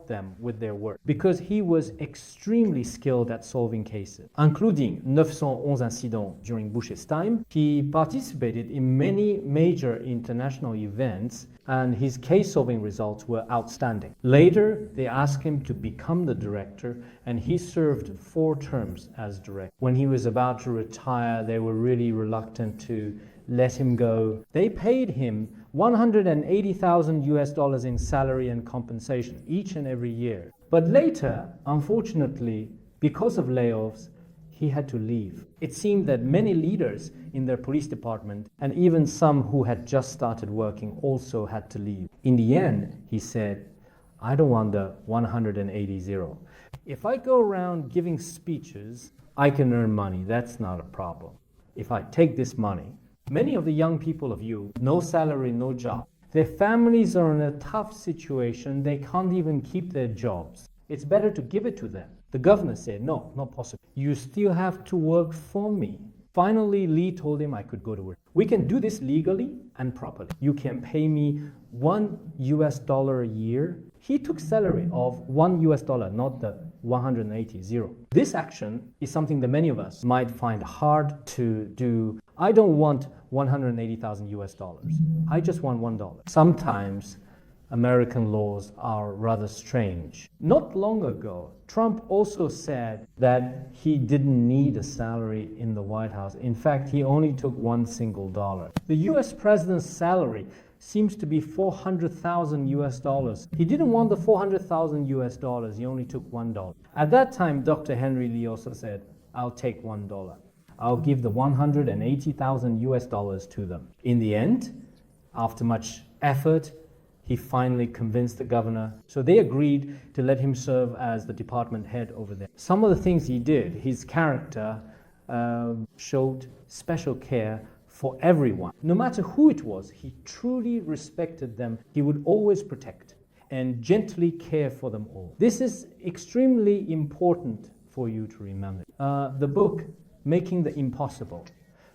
them with their work because he was extremely skilled at solving cases, including 911 incidents during Bush's time. He participated in many major international events and his case-solving results were outstanding. Later, they asked him to become the director and he served 4 terms as director. When he was about to retire, they were really reluctant to let him go. They paid him $180,000 in salary and compensation each and every year. But later, unfortunately, because of layoffs, he had to leave. It seemed that many leaders in their police department and even some who had just started working also had to leave. In the end, he said, I don't want the 180. If I go around giving speeches, I can earn money. That's not a problem. If I take this money, many of the young people of you, no salary, no job. Their families are in a tough situation. They can't even keep their jobs. It's better to give it to them. The governor said, no, not possible. You still have to work for me. Finally, Lee told him I could go to work. We can do this legally and properly. You can pay me $1 a year. He took salary of $1, not the 180. This action is something that many of us might find hard to do. I don't want $180,000. I just want $1. Sometimes American laws are rather strange. Not long ago, Trump also said that he didn't need a salary in the White House. In fact, he only took $1. The US president's salary seems to be 400,000 US dollars. He didn't want the 400,000 US dollars, he only took $1. At that time, Dr. Henry Lee also said, I'll take $1. I'll give the 180,000 US dollars to them. In the end, after much effort, he finally convinced the governor. So they agreed to let him serve as the department head over there. Some of the things he did, his character showed special care for everyone. No matter who it was, he truly respected them. He would always protect and gently care for them all. This is extremely important for you to remember. The book, Making the Impossible.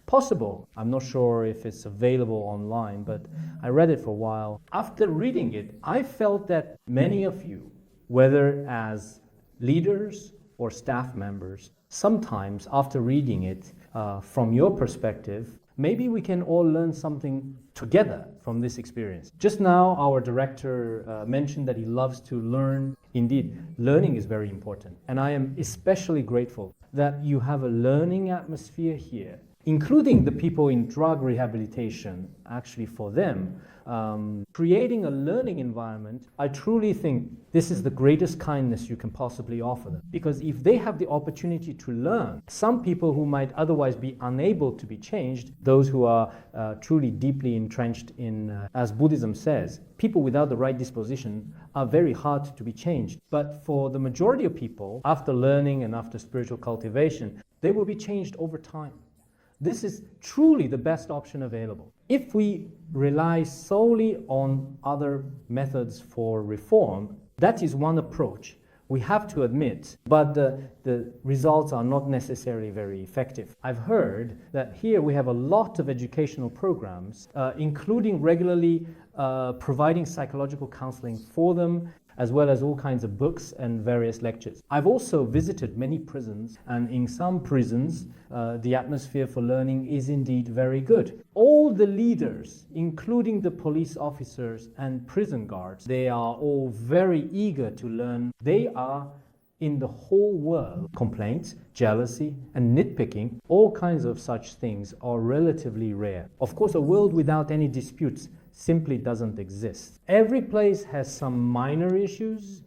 Possible, I'm not sure if it's available online, but I read it for a while. After reading it, I felt that many of you, whether as leaders or staff members, sometimes after reading it, from your perspective, maybe we can all learn something together from this experience. Just now, our director mentioned that he loves to learn. Indeed, learning is very important. And I am especially grateful that you have a learning atmosphere here, including the people in drug rehabilitation. Actually, for them, creating a learning environment, I truly think this is the greatest kindness you can possibly offer them. Because if they have the opportunity to learn, some people who might otherwise be unable to be changed, those who are truly deeply entrenched in, as Buddhism says, people without the right disposition are very hard to be changed. But for the majority of people, after learning and after spiritual cultivation, they will be changed over time. This is truly the best option available. If we rely solely on other methods for reform, that is one approach, we have to admit, but the results are not necessarily very effective. I've heard that here we have a lot of educational programs, including regularly providing psychological counseling for them, as well as all kinds of books and various lectures. I've also visited many prisons, and in some prisons, the atmosphere for learning is indeed very good. All the leaders, including the police officers and prison guards, they are all very eager to learn. They are in the whole world. Complaints, jealousy, and nitpicking, all kinds of such things are relatively rare. Of course, a world without any disputes simply doesn't exist. Every place has some minor issues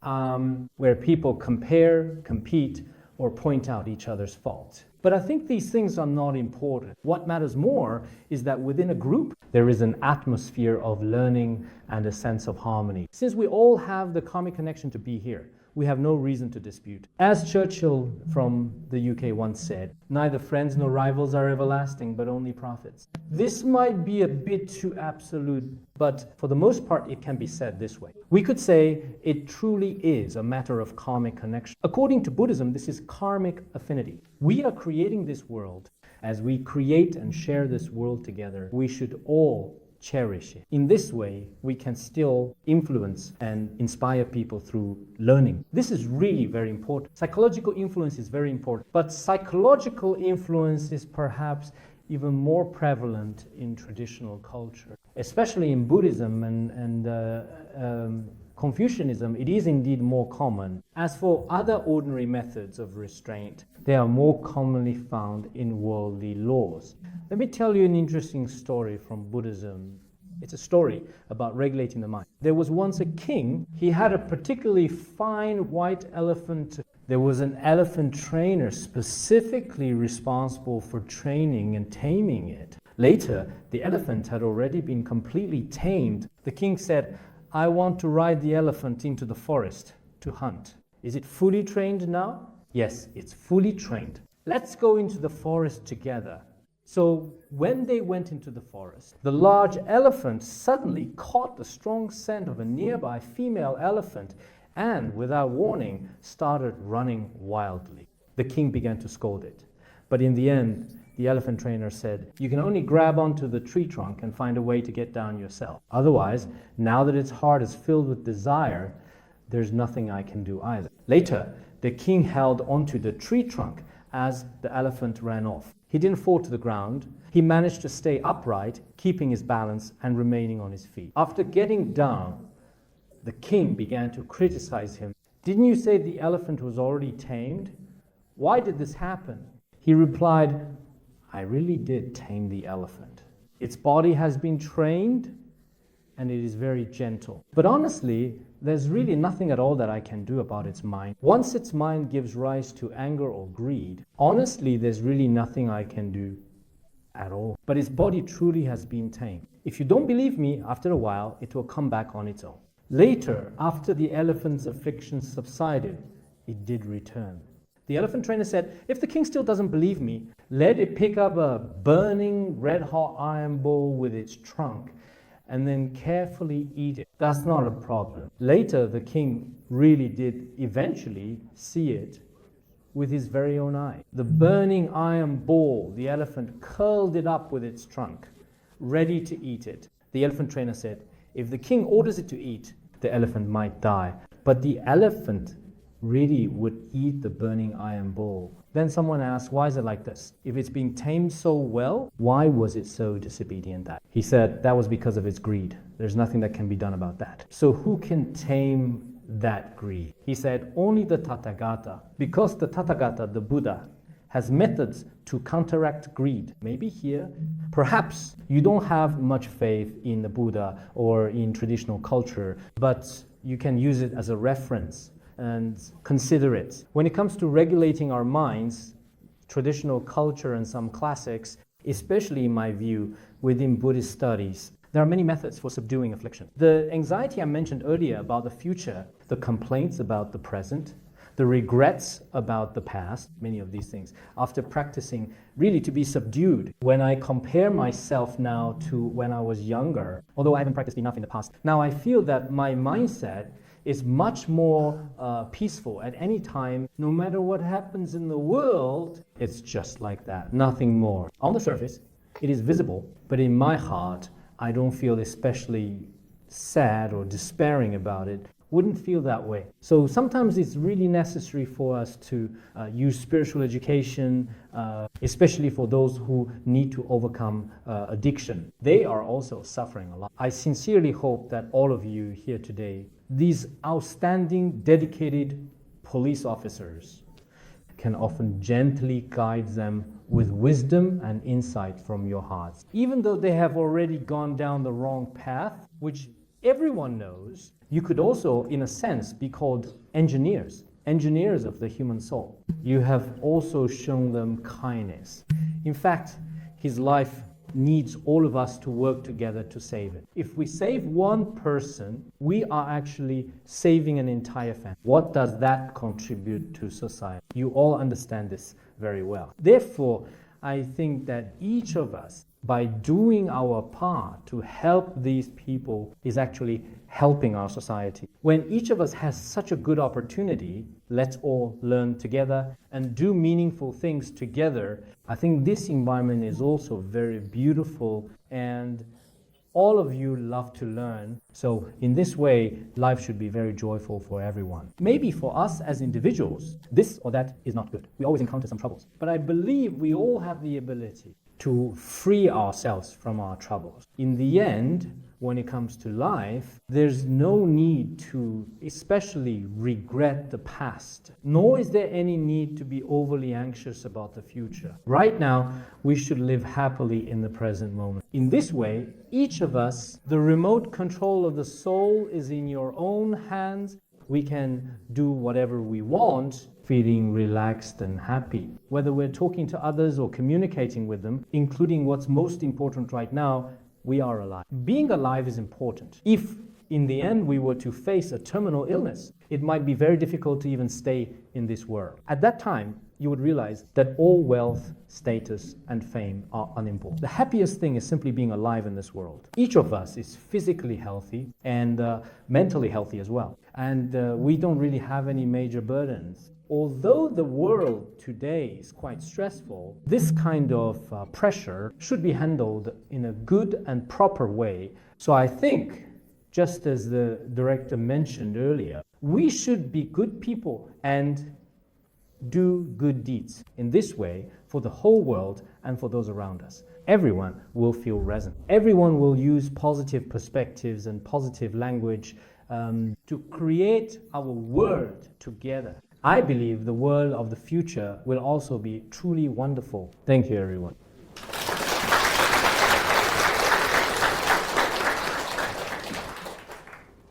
where people compare, compete, or point out each other's faults. But I think these things are not important. What matters more is that within a group, there is an atmosphere of learning and a sense of harmony. Since we all have the karmic connection to be here, we have no reason to dispute. As Churchill from the UK once said, neither friends nor rivals are everlasting, but only prophets. This might be a bit too absolute, but for the most part, it can be said this way. We could say it truly is a matter of karmic connection. According to Buddhism, this is karmic affinity. We are creating this world. As we create and share this world together, we should all cherish it. In this way, we can still influence and inspire people through learning. This is really very important. Psychological influence is very important, but psychological influence is perhaps even more prevalent in traditional culture, especially in Buddhism and Confucianism. It is indeed more common. As for other ordinary methods of restraint, they are more commonly found in worldly laws. Let me tell you an interesting story from Buddhism. It's a story about regulating the mind. There was once a king. He had a particularly fine white elephant. There was an elephant trainer specifically responsible for training and taming it. Later, the elephant had already been completely tamed. The king said, I want to ride the elephant into the forest to hunt. Is it fully trained now? Yes, it's fully trained. Let's go into the forest together. So when they went into the forest, the large elephant suddenly caught the strong scent of a nearby female elephant and, without warning, started running wildly. The king began to scold it. But in the end, the elephant trainer said, you can only grab onto the tree trunk and find a way to get down yourself. Otherwise, now that its heart is filled with desire, there's nothing I can do either. Later, the king held onto the tree trunk as the elephant ran off. He didn't fall to the ground, he managed to stay upright, keeping his balance and remaining on his feet. After getting down, the king began to criticize him. Didn't you say the elephant was already tamed? Why did this happen? He replied, I really did tame the elephant. Its body has been trained and it is very gentle. But honestly, there's really nothing at all that I can do about its mind. Once its mind gives rise to anger or greed, honestly, there's really nothing I can do at all. But its body truly has been tamed. If you don't believe me, after a while, it will come back on its own. Later, after the elephant's affliction subsided, it did return. The elephant trainer said, if the king still doesn't believe me, let it pick up a burning red-hot iron bowl with its trunk and then carefully eat it. That's not a problem. Later, the king really did eventually see it with his very own eye. The burning iron ball, the elephant curled it up with its trunk, ready to eat it. The elephant trainer said, if the king orders it to eat, the elephant might die. But the elephant really would eat the burning iron ball. Then someone asked, why is it like this? If it's being tamed so well, why was it so disobedient? He said that was because of its greed. There's nothing that can be done about that. So who can tame that greed? He said only the Tathagata. Because the Tathagata, the Buddha, has methods to counteract greed. Maybe here, perhaps you don't have much faith in the Buddha or in traditional culture, but you can use it as a reference and consider it. When it comes to regulating our minds, traditional culture and some classics, especially in my view, within Buddhist studies, there are many methods for subduing affliction. The anxiety I mentioned earlier about the future, the complaints about the present, the regrets about the past, many of these things, after practicing really to be subdued. When I compare myself now to when I was younger, although I haven't practiced enough in the past, now I feel that my mindset is much more peaceful at any time. No matter what happens in the world, it's just like that, nothing more. On the surface, it is visible, but in my heart, I don't feel especially sad or despairing about it. Wouldn't feel that way. So sometimes it's really necessary for us to use spiritual education, especially for those who need to overcome addiction. They are also suffering a lot. I sincerely hope that all of you here today, these outstanding, dedicated police officers, can often gently guide them with wisdom and insight from your hearts. Even though they have already gone down the wrong path, which everyone knows, you could also, in a sense, be called engineers of the human soul. You have also shown them kindness. In fact, his life needs all of us to work together to save it. If we save one person, we are actually saving an entire family. What does that contribute to society? You all understand this very well. Therefore, I think that each of us, by doing our part to help these people, is actually helping our society. When each of us has such a good opportunity, let's all learn together and do meaningful things together. I think this environment is also very beautiful, and all of you love to learn. So in this way, life should be very joyful for everyone. Maybe for us as individuals, this or that is not good. We always encounter some troubles. But I believe we all have the ability to free ourselves from our troubles. In the end, when it comes to life, there's no need to especially regret the past, nor is there any need to be overly anxious about the future. Right now, we should live happily in the present moment. In this way, each of us, the remote control of the soul is in your own hands. We can do whatever we want, feeling relaxed and happy. Whether we're talking to others or communicating with them, including what's most important right now, we are alive. Being alive is important. If in the end we were to face a terminal illness, it might be very difficult to even stay in this world. At that time, you would realize that all wealth, status, and fame are unimportant. The happiest thing is simply being alive in this world. Each of us is physically healthy and mentally healthy as well. And we don't really have any major burdens. Although the world today is quite stressful, this kind of pressure should be handled in a good and proper way. So I think, just as the director mentioned earlier, we should be good people and do good deeds in this way for the whole world and for those around us. everyone will feel resonant. Everyone will use positive perspectives and positive language to create our world together. I believe the world of the future will also be truly wonderful. Thank you, everyone.